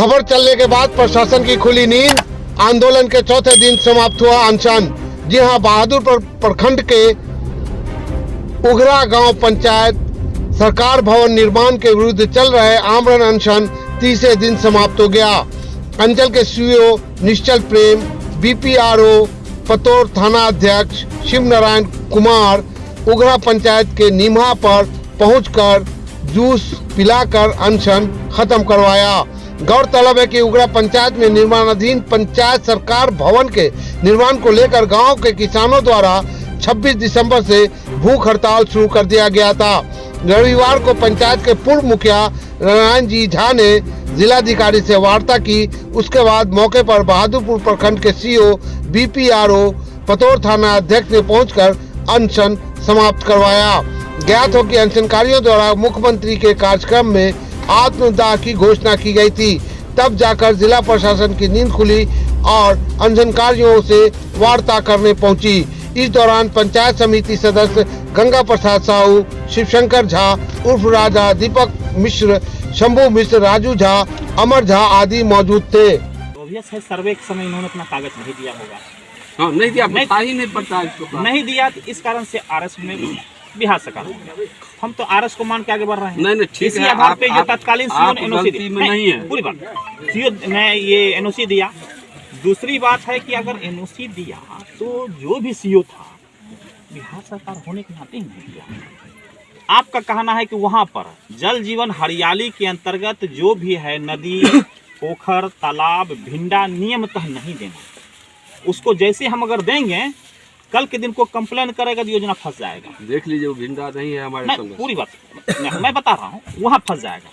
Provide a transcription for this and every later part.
खबर चलने के बाद प्रशासन की खुली नींद। आंदोलन के चौथे दिन समाप्त हुआ अनशन। जी हां, बहादुरपुर प्रखंड के उघरा गांव पंचायत सरकार भवन निर्माण के विरुद्ध चल रहे आमरण अनशन तीसरे दिन समाप्त हो गया। अंचल के सीईओ निश्चल प्रेम, बीपीआरओ पतोर थाना अध्यक्ष शिव नारायण कुमार उघरा पंचायत के नीमहा पर पहुंचकर जूस पिलाकर अनशन खत्म करवाया। गौरतलब है कि उघरा पंचायत में निर्माणाधीन पंचायत सरकार भवन के निर्माण को लेकर गांव के किसानों द्वारा 26 दिसंबर से भूख हड़ताल शुरू कर दिया गया था। रविवार को पंचायत के पूर्व मुखिया नारायण जी झा ने जिलाधिकारी से वार्ता की। उसके बाद मौके पर बहादुरपुर प्रखंड के सीईओ, बीपीआरओ पतोर थाना अध्यक्ष ने पहुंचकर अनशन समाप्त करवाया। ज्ञात हो कि अनशनकारियों द्वारा मुख्यमंत्री के कार्यक्रम में आत्मदाह की घोषणा की गई थी। तब जाकर जिला प्रशासन की नींद खुली और अनशनकारियों से वार्ता करने पहुंची। इस दौरान पंचायत समिति सदस्य गंगा प्रसाद साहू, शिवशंकर झा उर्फ राजा, दीपक मिश्र, शंभू मिश्र, राजू झा, अमर झा आदि मौजूद थे। है सर्वे के समय इन्होंने अपना कागज नहीं दिया होगा। हाँ, नहीं दिया, नहीं पता नहीं दिया, तो इस कारण से आरएस में बिहार सरकार हम तो आरएस को मान के आगे बढ़ रहे हैं। नहीं ठीक है, आधार पे जो तत्कालीन सीओ ने एनओसी नहीं है पूरी बात, सीओ ने ये एनओसी दिया। दूसरी बात है कि अगर एनओसी दिया तो जो भी सीओ था बिहार सरकार होने के नाते ही नहीं दिया। आपका कहना है कि वहाँ पर जल जीवन हरियाली के अंतर्गत जो भी है नदी, पोखर, तालाब, भिंडा नियमतः नहीं देना। उसको जैसे हम अगर देंगे, कल के दिन को कंप्लेन करेगा तो योजना फंस जाएगा। देख लीजिए, वो भिंडा नहीं है हमारे संग। पूरी बात मैं बता रहा हूँ, वहाँ फंस जाएगा।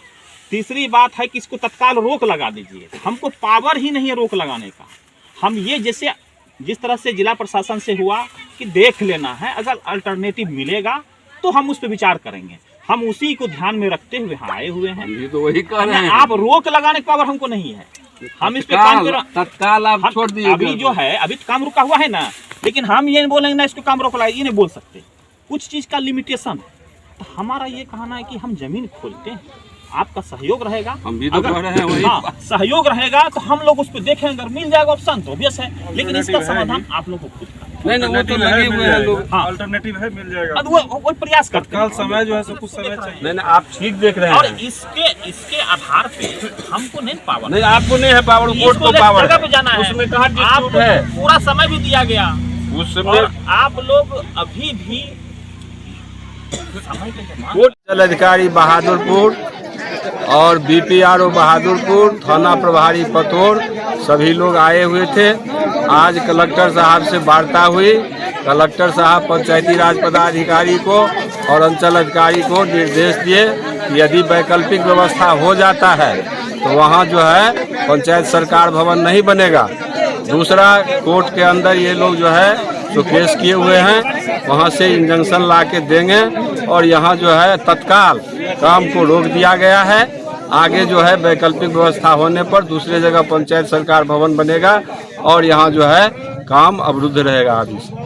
तीसरी बात है कि इसको तत्काल रोक लगा दीजिए। हमको पावर ही नहीं है रोक लगाने का। हम ये जैसे जिस तरह से जिला प्रशासन से हुआ कि देख लेना है, अगर अल्टरनेटिव मिलेगा तो हम उस पर विचार करेंगे। हम उसी को ध्यान में रखते हुए यहाँ आए हुए हैं। ये तो वही कह रहे हैं, आप रोक लगाने का पावर हमको नहीं है। हम इस पे काम तत्काल आप छोड़ दिए। अभी जो है, अभी तो काम रुका हुआ है ना, लेकिन हम ये नहीं बोलेंगे ना इसको काम रोक लगाए, ये नहीं बोल सकते। कुछ चीज का लिमिटेशन है। तो हमारा ये कहना है कि हम जमीन खोलते हैं, आपका सहयोग रहेगा। हम भी तो कह रहे हैं वही। हाँ, सहयोग रहेगा तो हम लोग उस पर देखेंगे, अगर मिल जाएगा ऑप्शन तो ऑब्वियस है, लेकिन इसका समाधान आप लोग को खुद करना। नहीं, वो तो लगे हुए हैं लोग। हाँ, अल्टरनेटिव है, मिल जाएगा। वो प्रयास करते हैं। कल समय जो है सो कुछ समय चाहिए। नहीं, आप ठीक देख रहे हैं। और इसके आधार पे हमको नहीं पावर, नहीं आपको नहीं है पावर, कोर्ट को पावर जगह पे जाना है। उसमें कहा आपको है, पूरा समय भी दिया गया उस समय आप लोग अभी भी समय के अंचल अधिकारी बहादुरपुर और बीपीआरओ बहादुरपुर, थाना प्रभारी पतोर सभी लोग आए हुए थे। आज कलेक्टर साहब से वार्ता हुई। कलेक्टर साहब पंचायती राज पदाधिकारी को और अंचल अधिकारी को निर्देश दिए कि यदि वैकल्पिक व्यवस्था हो जाता है तो वहाँ जो है पंचायत सरकार भवन नहीं बनेगा। दूसरा, कोर्ट के अंदर ये लोग जो है जो केस किए हुए हैं वहाँ से इंजंक्शन ला के देंगे और यहाँ जो है तत्काल काम को रोक दिया गया है। आगे जो है वैकल्पिक व्यवस्था होने पर दूसरे जगह पंचायत सरकार भवन बनेगा और यहाँ जो है काम अवरुद्ध रहेगा अभी से।